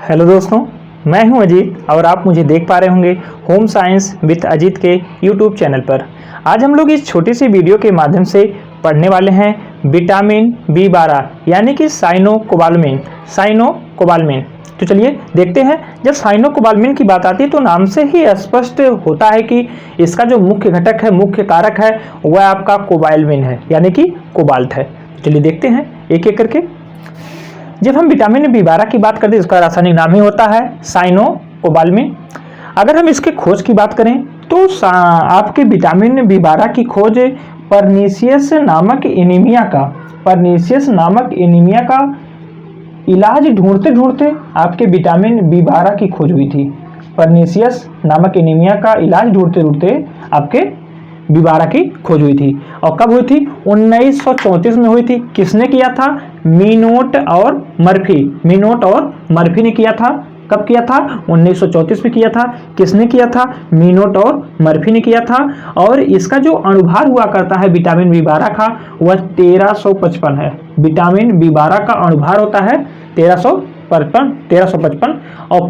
Hello दोस्तों, मैं हूं अजीत और आप मुझे देख पा रहे होंगे होम साइंस विद अजीत के यूट्यूब चैनल पर। आज हम लोग इस छोटी सी वीडियो के माध्यम से पढ़ने वाले हैं विटामिन B12 यानी कि साइनोकोबालामिन। तो चलिए देखते हैं। जब साइनोकोबालामिन की बात आती है तो नाम से ही स्पष्ट होता है कि इसका जो मुख्य घटक है, मुख्य कारक है, वह आपका कोबालामिन है यानी कि कोबाल्ट है। चलिए देखते हैं एक एक करके। जब हम विटामिन B12 की बात करते हैं इसका रासायनिक नाम ही होता है साइनोकोबालामिन। अगर हम इसके खोज की बात करें तो आपके विटामिन B12 की खोज परनीसियस नामक एनीमिया का इलाज ढूंढते ढूंढते आपके विटामिन B12 की खोज हुई थी। परनीसियस नामक एनीमिया का इलाज ढूंढते ढूंढते आपके B12 की खोज हुई थी। और कब हुई थी? 1934 में हुई थी। किसने किया था? मीनोट और मर्फी ने किया था। कब किया था? 1934 में किया था। किसने किया था? मीनोट और मर्फी ने किया था। और इसका जो अणुभार हुआ करता है विटामिन B12 का वह 1355 है। विटामिन B12 का अणुभार होता है 1355 और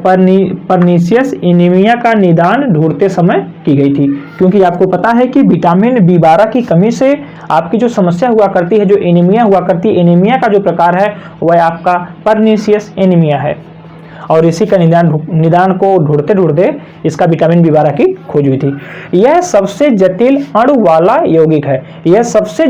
परनीसियस एनीमिया का निदान ढूंढते समय की गई थी। क्योंकि आपको पता है कि विटामिन B12 की कमी से आपकी जो समस्या हुआ करती है, जो एनीमिया हुआ करती है, एनीमिया का जो प्रकार है वह आपका परनीसियस एनीमिया है। और इसी का निदान को ढूंढते ढूंढते इसका विटामिन B12 की खोज हुई थी। यह सबसे जटिल अणु वाला यौगिक है। यह सबसे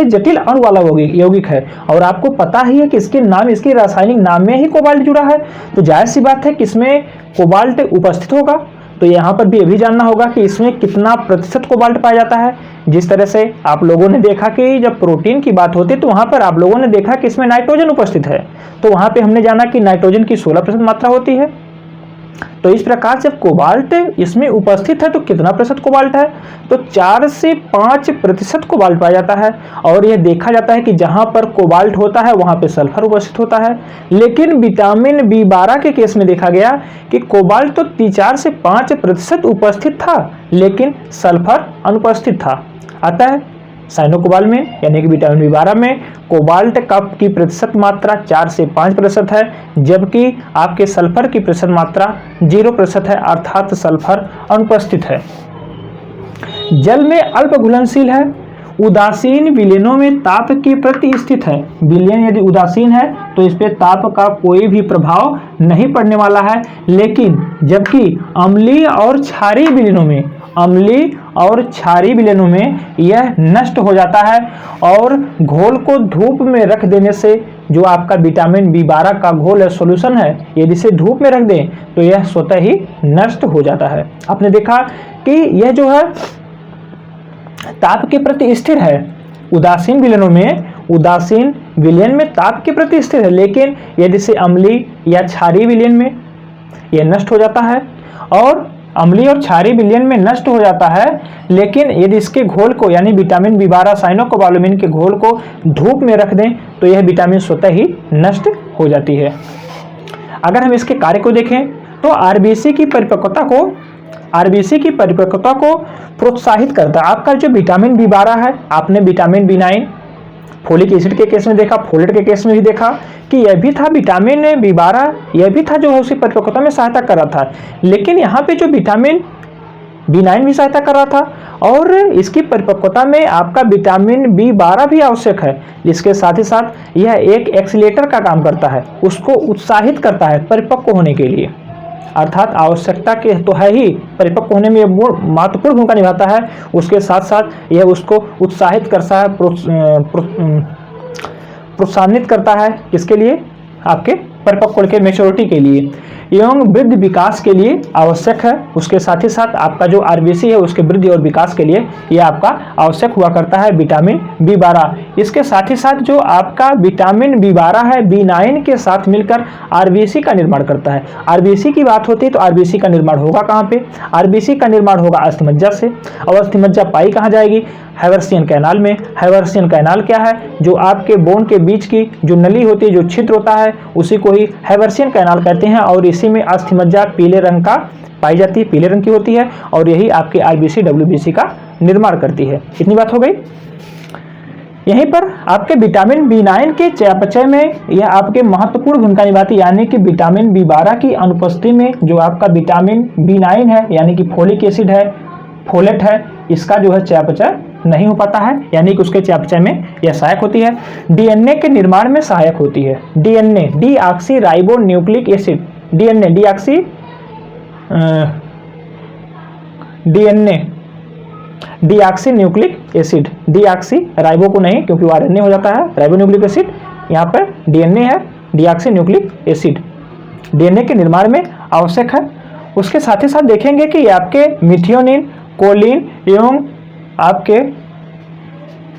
जटिल अणु वाला यौगिक है। और आपको पता ही है कि इसके रासायनिक नाम में ही कोबाल्ट जुड़ा है। तो जाहिर सी बात है कि इसमें कोबाल्ट उपस्थित होगा। तो यहाँ पर भी ये भी जानना होगा कि इसमें कितना प्रतिशत कोबाल्ट पाया जाता है। जिस तरह से आप लोगों ने देखा कि जब प्रोटीन की बात होती है तो वहाँ पर आप लोगों ने देखा कि इसमें नाइट्रोजन उपस्थित है। तो वहाँ पे हमने जाना कि नाइट्रोजन की 16% मात्रा होती है। तो इस प्रकार जब कोबाल्ट इसमें उपस्थित है तो कितना प्रतिशत कोबाल्ट है? तो 4 से 5% कोबाल्ट पाया जाता है। और यह देखा जाता है कि जहां पर कोबाल्ट होता है वहां पे सल्फर उपस्थित होता है। लेकिन विटामिन B12 के केस में देखा गया कि कोबाल्ट तो 4 से 5% उपस्थित था लेकिन सल्फर अनुपस्थित था। अतः साइनोकोबालामिन यानी कि विटामिन B12 में कोबाल्ट की प्रतिशत मात्रा 4 से 5% है, जबकि आपके सल्फर की प्रतिशत मात्रा 0% है, अर्थात सल्फर अनुपस्थित है। जल में अल्प घुलनशील है, उदासीन विलयनों में ताप के प्रति स्थित है। विलयन यदि उदासीन है तो इस पे ताप का कोई भी प्रभाव नहीं पड़ने वाला है। लेकिन जबकि अम्लीय और क्षारीय विलयनों में यह नष्ट हो जाता है। और घोल को धूप में रख देने से जो आपका विटामिन B12 का घोल है, सॉल्यूशन है, यदि इसे धूप में रख दें तो यह स्वतः ही नष्ट हो जाता है। आपने देखा कि यह जो है ताप के प्रति स्थिर है। उदासीन विलयन में ताप के प्रति स्थिर है, लेकिन यदि से अम्लीय या क्षारीय विलयन में यह नष्ट हो जाता है। और अम्लीय और क्षारीय विलयन में नष्ट हो जाता है, लेकिन यदि इसके घोल को यानी विटामिन B12 साइनोकोबालामिन के घोल को धूप में रख दें तो यह विटामिन स्वतः ही नष्ट हो जाती है। अगर हम इसके कार्य को देखें तो आरबीसी की परिपक्वता को प्रोत्साहित करता है। आपका जो विटामिन B12 है, आपने विटामिन B9 फोलिक एसिड के केस में देखा, फोलेट के केस में भी देखा कि यह भी था विटामिन B12, यह भी था जो है उसी परिपक्वता में सहायता कर रहा था। लेकिन यहाँ पे जो विटामिन B9 भी सहायता कर रहा था और इसकी परिपक्वता में आपका विटामिन B12 भी आवश्यक है। इसके साथ ही साथ यह एक एक्सीलेटर का काम करता है, उसको उत्साहित करता है परिपक्व होने के लिए। अर्थात आवश्यकता के तो है ही, परिपक्व होने में महत्वपूर्ण भूमिका निभाता है। उसके साथ साथ यह उसको उत्साहित करता है, प्रोत्साहित करता है। किसके लिए? आपके परिपक्व के मैच्योरिटी के लिए एवं वृद्धि विकास के लिए आवश्यक है। उसके साथ ही साथ आपका जो आरबीसी है उसके वृद्धि और विकास के लिए यह आपका आवश्यक हुआ करता है विटामिन B12। इसके साथ ही साथ जो आपका विटामिन B12 है B9 के साथ मिलकर आरबीसी का निर्माण करता है। आरबीसी की बात होती है तो आरबीसी का निर्माण होगा कहाँ पे? आरबीसी का निर्माण होगा अस्थिमज्जा से। और अस्थिमज्जा पाई कहाँ जाएगी? हैवर्सियन कैनाल में। हैवर्सियन कैनाल क्या है? जो आपके बोन के बीच की जो नली होती है, जो छिद्र होता है, उसी को ही हैवर्सियन कैनाल कहते हैं। और इसी में अस्थिमज्जा पीले रंग का पाई जाती है, पीले रंग की होती है और यही आपके आरबीसी डब्ल्यूबीसी का निर्माण करती है। इतनी बात हो गई। यहीं पर आपके विटामिन B9 के चयापचय में यह आपके महत्वपूर्ण भूमिका निभाती है, यानी कि विटामिन B12 की अनुपस्थिति में जो आपका विटामिन B9 है, यानी कि फोलिक एसिड है, फोलेट है, इसका जो है चयापचय नहीं हो पाता है, यानी कि उसके चयापचय में यह सहायक होती है। डीएनए के निर्माण में सहायक होती है। DNA deoxy ribo nucleic acid, DNA deoxy nucleic acid, deoxy ribo को नहीं क्योंकि वो आरएनए हो जाता है, राइबो न्यूक्लिक एसिड, यहाँ पर डीएनए है, डीऑक्सी न्यूक्लिक एसिड डीएनए के निर्माण में आवश्यक है। उसके साथ ही साथ देखेंगे कि आपके मिथियोनिन, कोलिन एवं आपके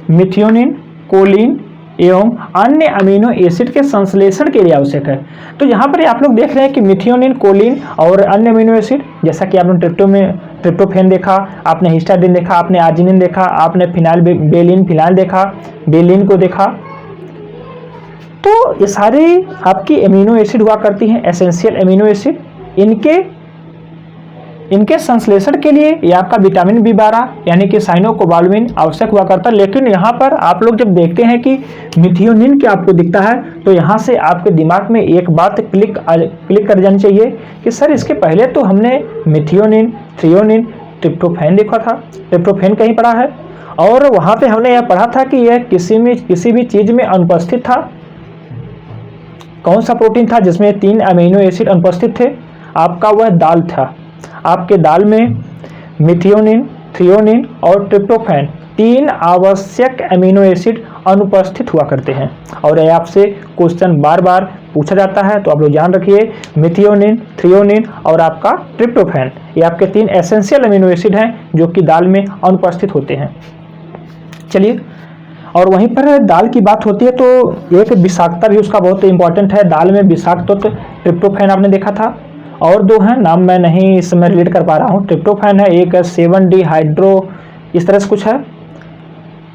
मिथियोनिन, कोलिन एवं अन्य अमीनो एसिड के संश्लेषण के लिए आवश्यक है। तो यहाँ पर आप लोग देख रहे हैं कि मिथियोनिन, कोलिन और अन्य अमीनो एसिड, जैसा कि आपने ट्रिप्टोफेन देखा, आपने हिस्टाडीन देखा, आपने आर्जिनिन देखा, आपने फिनाइल देखा, बेलिन को देखा, तो ये सारे आपकी अमीनो एसिड हुआ करती हैं, एसेंशियल अमीनो एसिड। इनके संश्लेषण के लिए ये आपका विटामिन B12 यानी कि साइनोकोबालमिन आवश्यक हुआ करता है। लेकिन यहाँ पर आप लोग जब देखते हैं कि मिथियोनिन क्या आपको दिखता है, तो यहाँ से आपके दिमाग में एक बात क्लिक कर जानी चाहिए कि सर इसके पहले तो हमने मिथियोनिन, थ्रियोनिन, ट्रिप्टोफैन देखा था, ट्रिप्टोफैन कहीं पढ़ा है, और वहाँ पे हमने यह पढ़ा था कि यह किसी भी चीज़ में अनुपस्थित था। कौन सा प्रोटीन था जिसमें 3 अमीनो एसिड अनुपस्थित थे? आपका वह दाल था। आपके दाल में मिथियोनिन, थ्रियोनिन और ट्रिप्टोफैन 3 आवश्यक अमीनो एसिड अनुपस्थित हुआ करते हैं, और यह आपसे क्वेश्चन बार बार पूछा जाता है, तो आप लोग जान रखिए मिथियोनिन, थ्रियोनिन और आपका ट्रिप्टोफैन, ये आपके 3 एसेंशियल अमीनो एसिड हैं जो कि दाल में अनुपस्थित होते हैं। चलिए, और वहीं पर दाल की बात होती है तो एक विषाक्तता भी उसका बहुत इंपॉर्टेंट है। दाल में विषाक्त तो ट्रिप्टोफैन आपने देखा था, और 2 हैं, नाम मैं नहीं इस समय रिलेट कर पा रहा हूँ। ट्रिप्टोफैन है, एक 7D हाइड्रो इस तरह से कुछ है,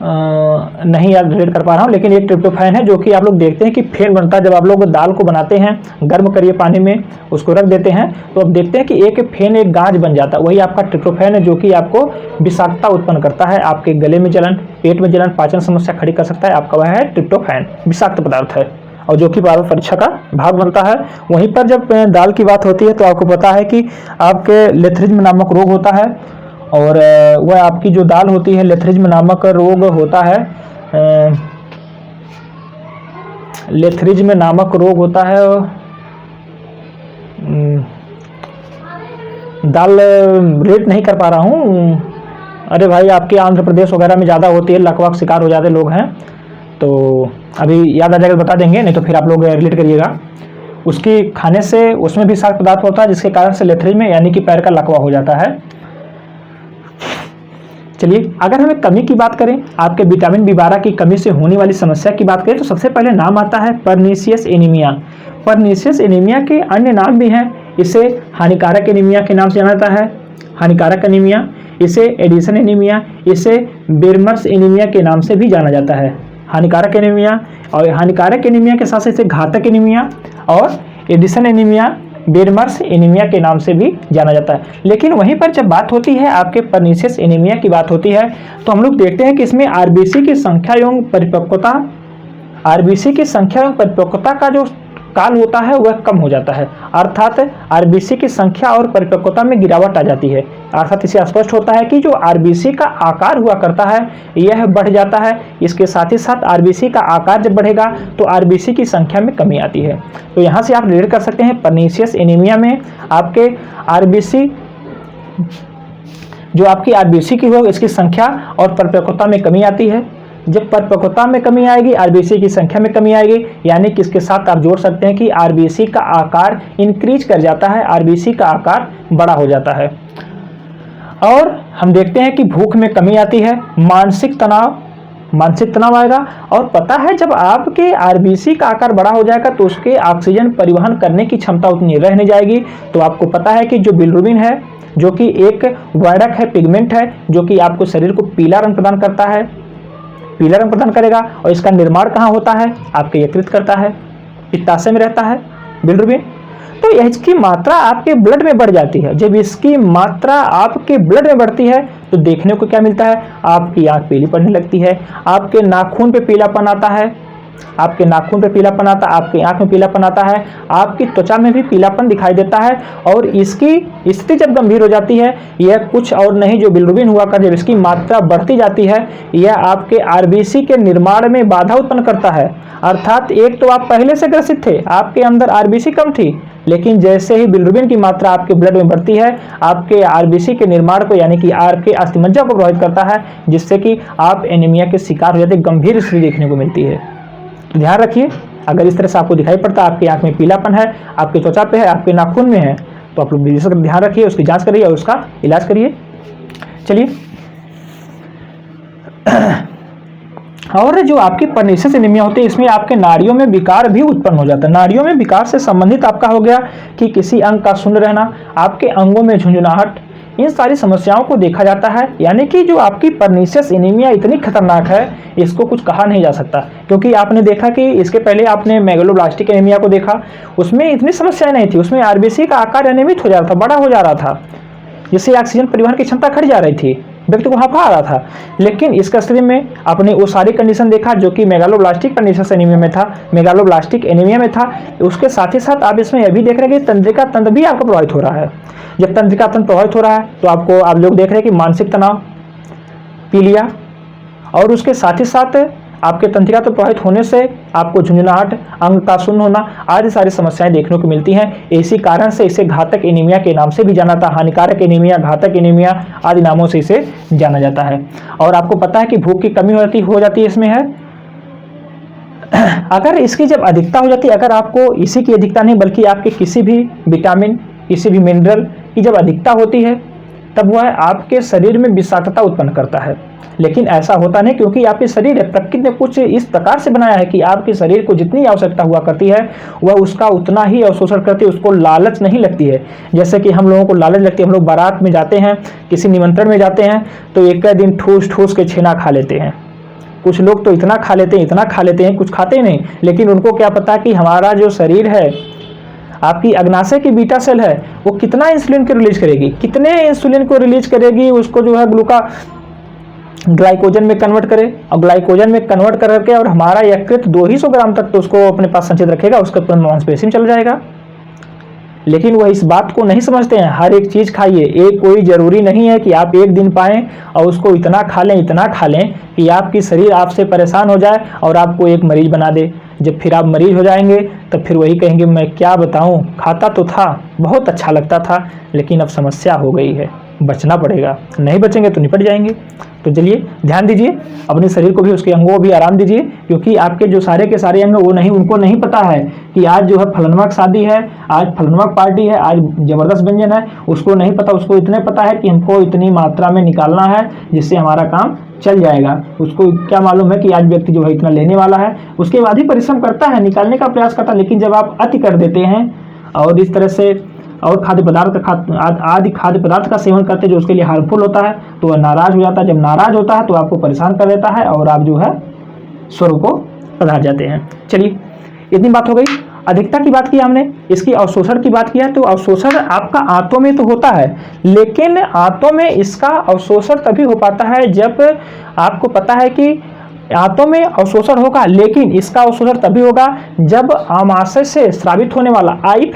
नहीं याद रिलेट कर पा रहा हूँ, लेकिन एक ट्रिप्टोफैन है जो कि आप लोग देखते हैं कि फेन बनता है। जब आप लोग दाल को बनाते हैं, गर्म करिए पानी में, उसको रख देते हैं, तो आप देखते हैं कि एक फेन, एक गाज बन जाता है, वही आपका ट्रिप्टोफैन है जो कि आपको विषाक्तता उत्पन्न करता है, आपके गले में जलन, पेट में जलन, पाचन समस्या खड़ी कर सकता है। आपका वह है ट्रिप्टोफैन, विषाक्त पदार्थ है, और जो कि बार बार परीक्षा का भाग बनता है। वहीं पर जब दाल की बात होती है तो आपको पता है कि आपके लेथरिज्म नामक रोग होता है, और वह आपकी जो दाल होती है, लेथरिज्म नामक रोग होता है, लेथरिज्म नामक रोग होता है। दाल रेट नहीं कर पा रहा हूँ, अरे भाई आपके आंध्र प्रदेश वगैरह में ज़्यादा होती है, लकवा शिकार हो जाते लोग हैं, तो अभी याद आ जाएगा बता देंगे, नहीं तो फिर आप लोग रिलेट करिएगा। उसकी खाने से उसमें भी विषाक्त पदार्थ होता है, जिसके कारण से लेथरिज्म में यानी कि पैर का लकवा हो जाता है। चलिए, अगर हमें कमी की बात करें, आपके विटामिन B12 की कमी से होने वाली समस्या की बात करें, तो सबसे पहले नाम आता है पर्नीशियस एनीमिया। पर्नीशियस एनीमिया के अन्य नाम भी हैं, इसे हानिकारक एनीमिया के नाम से जाना जाता है, हानिकारक एनीमिया, इसे एडिशन एनीमिया, इसे बेरमर्स एनीमिया के नाम से भी जाना जाता है। हानिकारक एनीमिया, और हानिकारक एनीमिया के साथ साथ इसे घातक एनीमिया और एडिशन एनीमिया, बेरमर्स एनीमिया के नाम से भी जाना जाता है। लेकिन वहीं पर जब बात होती है आपके पर्नीशियस एनीमिया की बात होती है, तो हम लोग देखते हैं कि इसमें आरबीसी की संख्या एवं परिपक्वता, आरबीसी की संख्या एवं परिपक्वता का जो काल होता है वह कम हो जाता है, अर्थात आरबीसी की संख्या और परिपक्वता में गिरावट आ जाती है। अर्थात इससे स्पष्ट होता है कि जो आरबीसी का आकार हुआ करता है यह बढ़ जाता है। इसके साथ ही साथ आरबीसी का आकार जब बढ़ेगा तो आरबीसी की संख्या में कमी आती है। तो यहाँ से आप रिलेट कर सकते हैं, पर्नीशियस एनीमिया में आपके आरबीसी, जो आपकी आरबीसी की हो, इसकी संख्या और परिपक्वता में कमी आती है। जब परिपक्वता में कमी आएगी, आरबीसी की संख्या में कमी आएगी, यानी कि इसके साथ आप जोड़ सकते हैं कि आरबीसी का आकार इंक्रीज कर जाता है, आरबीसी का आकार बड़ा हो जाता है। और हम देखते हैं कि भूख में कमी आती है, मानसिक तनाव आएगा। और पता है जब आपके आरबीसी का आकार बड़ा हो जाएगा तो उसके ऑक्सीजन परिवहन करने की क्षमता उतनी रह नहीं जाएगी। तो आपको पता है कि जो बिलिरुबिन है, जो कि एक वर्णक है, पिगमेंट है, जो कि आपको शरीर को पीला रंग प्रदान करता है, पीला रंग प्रदान करेगा। और इसका निर्माण कहाँ होता है? आपके यकृत करता है, पित्ताशय में रहता है बिलिरुबिन। तो इसकी मात्रा आपके ब्लड में बढ़ जाती है। जब इसकी मात्रा आपके ब्लड में बढ़ती है तो देखने को क्या मिलता है, आपकी आंख पीली पड़ने लगती है, आपके नाखून पे पीलापन आता है, आपके नाखून पे पीलापन आता है, आपकी आंख में पीलापन आता है, आपकी त्वचा में भी पीलापन दिखाई देता है। और इसकी स्थिति जब गंभीर हो जाती है, यह कुछ और नहीं जो बिलिरुबिन हुआ कर, जब इसकी मात्रा बढ़ती जाती है, यह आपके आरबीसी के निर्माण में बाधा उत्पन्न करता है। अर्थात एक तो आप पहले से ग्रसित थे, आपके अंदर आरबीसी कम थी, लेकिन जैसे ही बिलिरुबिन की मात्रा आपके ब्लड में बढ़ती है, आपके आरबीसी के निर्माण को यानी कि आर के अस्थिमज्जा को प्रभावित करता है, जिससे कि आप एनीमिया के शिकार हो जाते, गंभीर स्थिति देखने को मिलती है। तो ध्यान रखिए, अगर इस तरह से आपको दिखाई पड़ता है, आपकी आंख में पीलापन है, आपकी त्वचा पे है, आपके नाखून में है, तो आप लोग इसका ध्यान रखिए, उसकी जांच करिए और उसका इलाज करिए। चलिए, और जो आपकी पर्नीशियस एनीमिया होती है, इसमें आपके नाड़ियों में विकार भी उत्पन्न हो जाता है। नाड़ियों में विकार से संबंधित आपका हो गया कि किसी अंग का शून्य रहना, आपके अंगों में झुंझुनाहट, इन सारी समस्याओं को देखा जाता है। यानी कि जो आपकी पर्नीशियस एनीमिया इतनी खतरनाक है, इसको कुछ कहा नहीं जा सकता, क्योंकि आपने देखा कि इसके पहले आपने मेगालोब्लास्टिक एनीमिया को देखा, उसमें इतनी समस्याएं नहीं थी, उसमें आरबीसी का आकार अनियमित हो जा रहा था, बड़ा हो जा रहा था, जिससे ऑक्सीजन परिवहन की क्षमता घट जा रही थी, व्यक्ति को हांफा आ रहा था। लेकिन इस स्थिति में आपने वो सारी कंडीशन देखा जो कि मेगालोब्लास्टिक पर्नीशियस एनीमिया में था, मेगालोब्लास्टिक एनीमिया में था। उसके साथ ही साथ आप इसमें यह भी देख रहे हैं कि तंत्रिका तंत्र भी आपका प्रभावित हो रहा है। जब तंत्रिका तंत्र प्रभावित हो रहा है तो आप लोग देख रहे हैं कि मानसिक तनाव, पीलिया, और उसके साथ ही साथ आपके तंत्रिका तो प्रभावित होने से आपको झुंझुनाहट, अंग का शून्य होना आदि सारी समस्याएं देखने को मिलती हैं। इसी कारण से इसे घातक एनीमिया के नाम से भी जाना जाता है, हानिकारक एनीमिया, घातक एनीमिया आदि नामों से इसे जाना जाता है। और आपको पता है कि भूख की कमी हो जाती है इसमें है। अगर इसकी जब अधिकता हो जाती है, अगर आपको इसी की अधिकता नहीं बल्कि आपके किसी भी विटामिन, किसी भी मिनरल की जब अधिकता होती है, तब वह आपके शरीर में विषाक्तता उत्पन्न करता है। लेकिन ऐसा होता नहीं, क्योंकि आपके शरीर प्रकृति ने कुछ इस प्रकार से बनाया है कि आपके शरीर को जितनी आवश्यकता हुआ करती है वह उसका उतना ही अवशोषण करती है, उसको लालच नहीं लगती है। जैसे कि हम लोगों को लालच लगती है, हम लोग बारात में जाते हैं, किसी निमंत्रण में जाते हैं तो एक दिन ठूस ठूस के छेना खा लेते हैं। कुछ लोग तो इतना खा लेते हैं, कुछ खाते ही नहीं, लेकिन उनको क्या पता कि हमारा जो शरीर है, आपकी अग्नाशय की बीटा सेल है, वो कितना इंसुलिन को रिलीज करेगी, कितने इंसुलिन को रिलीज करेगी, उसको जो है ग्लाइकोजन में कन्वर्ट करे, और ग्लाइकोजन में कन्वर्ट करके और हमारा यकृत 200 ग्राम तक तो उसको अपने पास संचित रखेगा, उसके ऊपर मांसपेशी में चल जाएगा। लेकिन वह इस बात को नहीं समझते हैं। हर एक चीज खाइए, एक कोई जरूरी नहीं है कि आप एक दिन पाएं और उसको इतना खा लें कि आपकी शरीर आपसे परेशान हो जाए और आपको एक मरीज बना दे। जब फिर आप मरीज हो जाएंगे तब फिर वही कहेंगे मैं क्या बताऊं, खाता तो था, बहुत अच्छा लगता था, लेकिन अब समस्या हो गई है, बचना पड़ेगा। नहीं बचेंगे तो निपट जाएंगे। तो चलिए ध्यान दीजिए, अपने शरीर को भी, उसके अंगों को भी आराम दीजिए, क्योंकि आपके जो सारे के सारे अंग उनको नहीं पता है कि आज जो है फलनवा शादी है, आज फलनवा पार्टी है, आज जबरदस्त व्यंजन है, उसको नहीं पता। उसको इतने पता है कि हमको इतनी मात्रा में निकालना है जिससे हमारा काम चल जाएगा। उसको क्या मालूम है कि आज व्यक्ति जो है इतना लेने वाला है, उसके बाद ही परिश्रम करता है, निकालने का प्रयास करता है। लेकिन जब आप अति कर देते हैं और इस तरह से और खाद्य पदार्थ का सेवन करते जो उसके लिए हार्मफुल होता है, तो वह नाराज हो जाता है। जब नाराज होता है तो आपको परेशान कर देता है और आप जो है स्वर्ग को पधार जाते हैं। चलिए इतनी बात हो गई। अधिकता की बात की हमने, इसकी अवशोषण की बात किया। तो अवशोषण आपका आंतों में तो होता है, लेकिन आंतों में इसका अवशोषण तभी हो पाता है जब आपको पता है कि आंतों में अवशोषण होगा, लेकिन इसका अवशोषण तभी होगा जब आमाशय से स्रावित होने वाला आई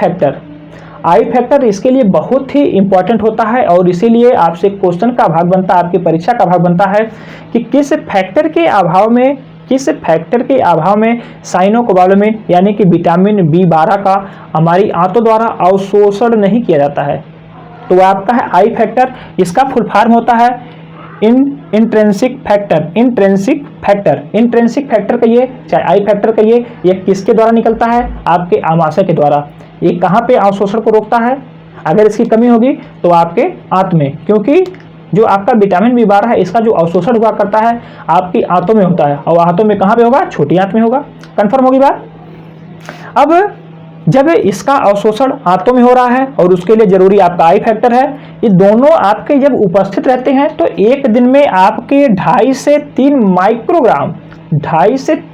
फैक्टर इसके लिए बहुत ही इंपॉर्टेंट होता है। और इसीलिए आपसे क्वेश्चन का भाग बनता है, आपकी परीक्षा का भाग बनता है कि किस फैक्टर के अभाव में साइनोकोबालामिन यानी कि विटामिन B12 का हमारी आंतों द्वारा अवशोषण नहीं किया जाता है। तो वह आपका है आई फैक्टर। इसका फुल फॉर्म होता है इंट्रिंसिक फैक्टर कहिए चाहे आई फैक्टर कहिए। यह किसके द्वारा निकलता है? आपके आमाशय के द्वारा। ये कहाँ पे अवशोषण को रोकता है? अगर इसकी कमी होगी तो आपके आंत में, क्योंकि जो आपका विटामिन B12 है इसका जो अवशोषण हुआ करता है आपकी आंतों में होता है। और आंतों में कहाँ पे होगा? छोटी आंत में होगा। कंफर्म होगी बात? अब जब इसका अवशोषण आंतों में हो रहा है और उसके लिए जरूरी आपका आई फैक्टर है, ये दोनों आपके जब उपस्थित रहते हैं तो एक दिन में आपके 2.5 से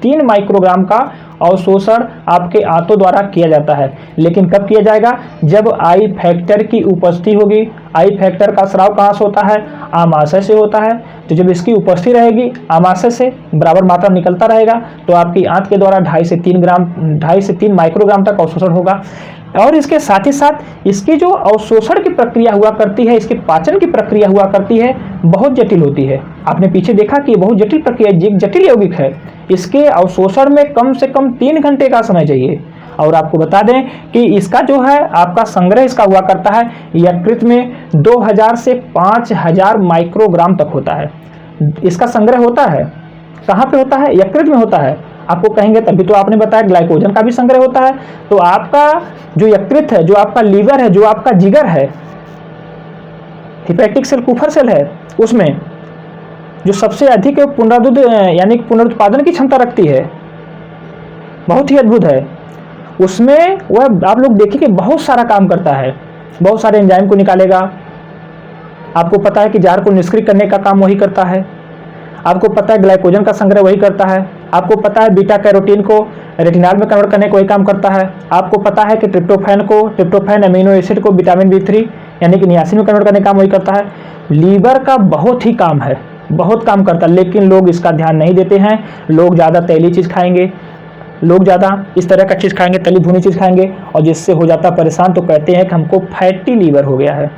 3 माइक्रोग्राम का अवशोषण आपके आंतों द्वारा किया जाता है। लेकिन कब किया जाएगा? जब आई फैक्टर की उपस्थिति होगी। आई फैक्टर का स्राव कहाँ से होता है? आमाशय से होता है। तो जब इसकी उपस्थिति रहेगी, आमाशय से बराबर मात्रा निकलता रहेगा, तो आपकी आंत के द्वारा 2.5 से 3 माइक्रोग्राम तक अवशोषण होगा। और इसके साथ ही साथ इसकी जो अवशोषण की प्रक्रिया हुआ करती है, इसके पाचन की प्रक्रिया हुआ करती है, बहुत जटिल होती है। आपने पीछे देखा कि बहुत जटिल प्रक्रिया, जटिल यौगिक है। इसके अवशोषण में कम से कम 3 घंटे का समय चाहिए। और आपको बता दें कि इसका जो है आपका संग्रह इसका हुआ करता है यकृत में 2000 से 5000 माइक्रोग्राम तक होता है। इसका संग्रह होता है कहाँ पे होता है? यकृत में होता है। आपको कहेंगे तभी तो आपने बताया ग्लाइकोजन का भी संग्रह होता है। तो आपका जो यकृत है, जो आपका लीवर है, जो आपका जिगर है, हिपैटिक सेल, कुफर सेल है, उसमें जो सबसे अधिक यानी पुनरुत्पादन की क्षमता रखती है, बहुत ही अद्भुत है, उसमें वह आप लोग देखिए कि बहुत सारा काम करता है। बहुत सारे एंजाइम को निकालेगा। आपको पता है कि जार को निष्क्रिय करने का काम वही करता है। आपको पता है ग्लाइकोजन का संग्रह वही करता है। आपको पता है बीटा कैरोटीन को रेटिनॉल में कन्वर्ट करने का वही काम करता है। आपको पता है कि ट्रिप्टोफैन अमीनो एसिड को विटामिन B3 यानी कि नियासिन में कन्वर्ट करने का काम वही करता है। लीवर का बहुत ही काम है, बहुत काम करता है, लेकिन लोग इसका ध्यान नहीं देते हैं। लोग ज़्यादा तैली चीज़ खाएंगे, लोग ज़्यादा इस तरह का चीज़ खाएंगे, तली भुनी चीज़ खाएंगे, और जिससे हो जाता परेशान। तो कहते हैं कि हमको फैटी लीवर हो गया है।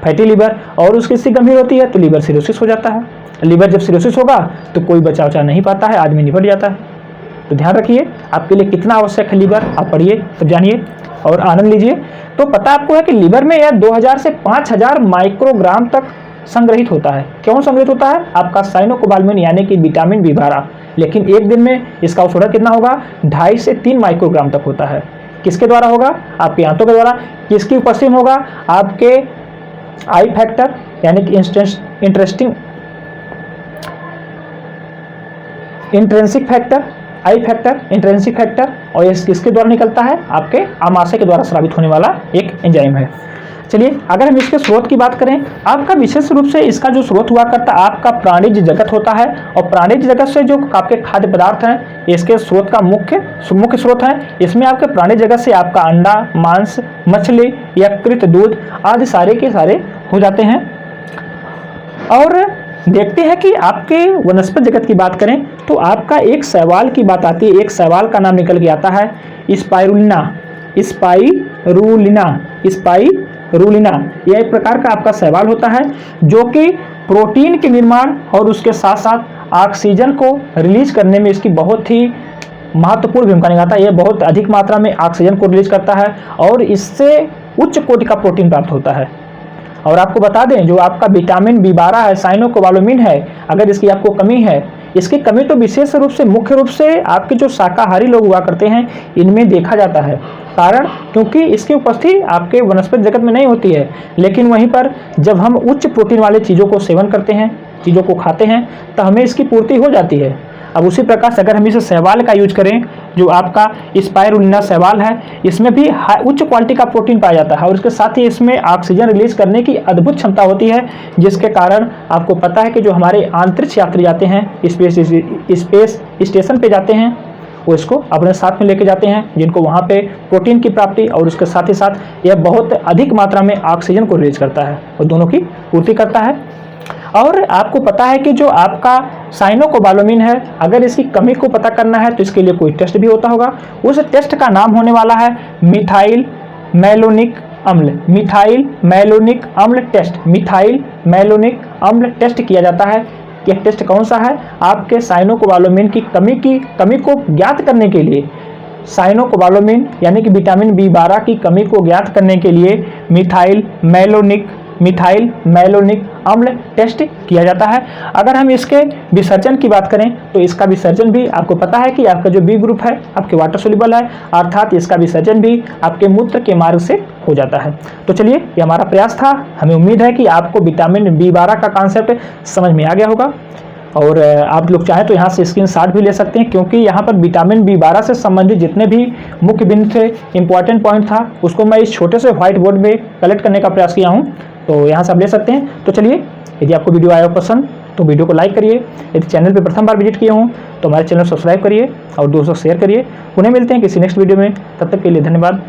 फैटी लीवर और उसकी स्थिति गंभीर होती है तो लीवर सिरोसिस हो जाता है। लीवर जब सिरोसिस होगा तो कोई बचाव नहीं पाता है, आदमी निपट जाता है। तो ध्यान रखिए आपके लिए कितना आवश्यक है लीवर, आप पढ़िए तब जानिए और आनंद लीजिए। तो पता आपको है कि लीवर में यह 2000 से 5000 माइक्रोग्राम तक संग्रहित होता है। क्यों संग्रहित होता है? आपका साइनोकोबाल्मिन यानी कि विटामिन B12। लेकिन एक दिन में इसका अवशोषण कितना होगा? 2.5 से 3 माइक्रोग्राम तक होता है। किसके द्वारा होगा? आपकी आंतों के द्वारा। किसकी उपस्थिति में होगा? आपके आई फैक्टर यानी कि इंट्रिंसिक फैक्टर, आई फैक्टर, इंट्रिंसिक फैक्टर, और ये किसके द्वारा निकलता है? आपके आमाशय के द्वारा स्रावित होने वाला एक एंजाइम है। चलिए अगर हम इसके स्रोत की बात करें, आपका विशेष रूप से इसका जो स्रोत हुआ करता है आपका प्राणिज जगत होता है। और प्राणिज जगत से जो आपके खाद्य पदार्थ हैं, इसके स्रोत का मुख्य स्रोत है। इसमें आपके प्राणिज जगत से आपका अंडा, मांस, मछली, यकृत, दूध आदि सारे के सारे हो जाते हैं। और देखते हैं कि आपके वनस्पति जगत की बात करें तो आपका एक शैवाल की बात आती है। एक शैवाल का नाम निकल के आता है स्पाइरुलिना। यह एक प्रकार का आपका शैवाल होता है जो कि प्रोटीन के निर्माण और उसके साथ साथ ऑक्सीजन को रिलीज करने में इसकी बहुत ही महत्वपूर्ण भूमिका निभाता है। यह बहुत अधिक मात्रा में ऑक्सीजन को रिलीज करता है और इससे उच्च कोटि का प्रोटीन प्राप्त होता है। और आपको बता दें जो आपका विटामिन B12 है, साइनोकोबाल्मिन है, अगर इसकी आपको कमी है, इसकी कमी तो विशेष रूप से मुख्य रूप से आपके जो शाकाहारी लोग हुआ करते हैं इनमें देखा जाता है। कारण क्योंकि इसकी उपस्थिति आपके वनस्पति जगत में नहीं होती है। लेकिन वहीं पर जब हम उच्च प्रोटीन वाले चीज़ों को सेवन करते हैं, चीज़ों को खाते हैं, तो हमें इसकी पूर्ति हो जाती है। अब उसी प्रकार से अगर हम इस शैवाल का यूज करें, जो आपका स्पाइरुलिना शैवाल है, इसमें भी उच्च क्वालिटी का प्रोटीन पाया जाता है और उसके साथ ही इसमें ऑक्सीजन रिलीज करने की अद्भुत क्षमता होती है, जिसके कारण आपको पता है कि जो हमारे अंतरिक्ष यात्री जाते हैं, स्पेस स्टेशन पे जाते हैं, वो इसको अपने साथ में लेके जाते हैं, जिनको वहाँ पे प्रोटीन की प्राप्ति और उसके साथ ही साथ यह बहुत अधिक मात्रा में ऑक्सीजन को रिलीज करता है और दोनों की पूर्ति करता है। और आपको पता है कि जो आपका साइनोकोबाल्मिन है, अगर इसकी कमी को पता करना है तो इसके लिए कोई टेस्ट भी होता होगा। उस टेस्ट का नाम होने वाला है मिथाइल मैलोनिक अम्ल टेस्ट। मिथाइल मैलोनिक अम्ल टेस्ट किया जाता है। यह टेस्ट कौन सा है? आपके साइनोकोबाल्मिन की कमी को ज्ञात करने के लिए, साइनोकोबाल्मिन यानी कि विटामिन B12 की कमी को ज्ञात करने के लिए मिथाइल मैलोनिक अम्ल टेस्ट किया जाता है। अगर हम इसके विसर्जन की बात करें तो इसका विसर्जन भी आपको पता है कि आपका जो B ग्रुप है आपके वाटर सोल्यूबल है, अर्थात इसका विसर्जन भी आपके मूत्र के मार्ग से हो जाता है। तो चलिए ये हमारा प्रयास था। हमें उम्मीद है कि आपको विटामिन B12 का कॉन्सेप्ट समझ में आ गया होगा। और आप लोग चाहें तो यहाँ से स्क्रीनशॉट भी ले सकते हैं, क्योंकि यहाँ पर विटामिन B12 से संबंधित जितने भी मुख्य बिंदु थे, इंपॉर्टेंट पॉइंट था, उसको मैं इस छोटे से व्हाइट बोर्ड में कलेक्ट करने का प्रयास किया हूँ। तो यहाँ से आप ले सकते हैं। तो चलिए, यदि आपको वीडियो आया पसंद तो वीडियो को लाइक करिए, यदि चैनल पर प्रथम बार विजिट किए हों तो हमारे चैनल सब्सक्राइब करिए और दोस्तों शेयर करिए। उन्हें मिलते हैं किसी नेक्स्ट वीडियो में, तब तक के लिए धन्यवाद।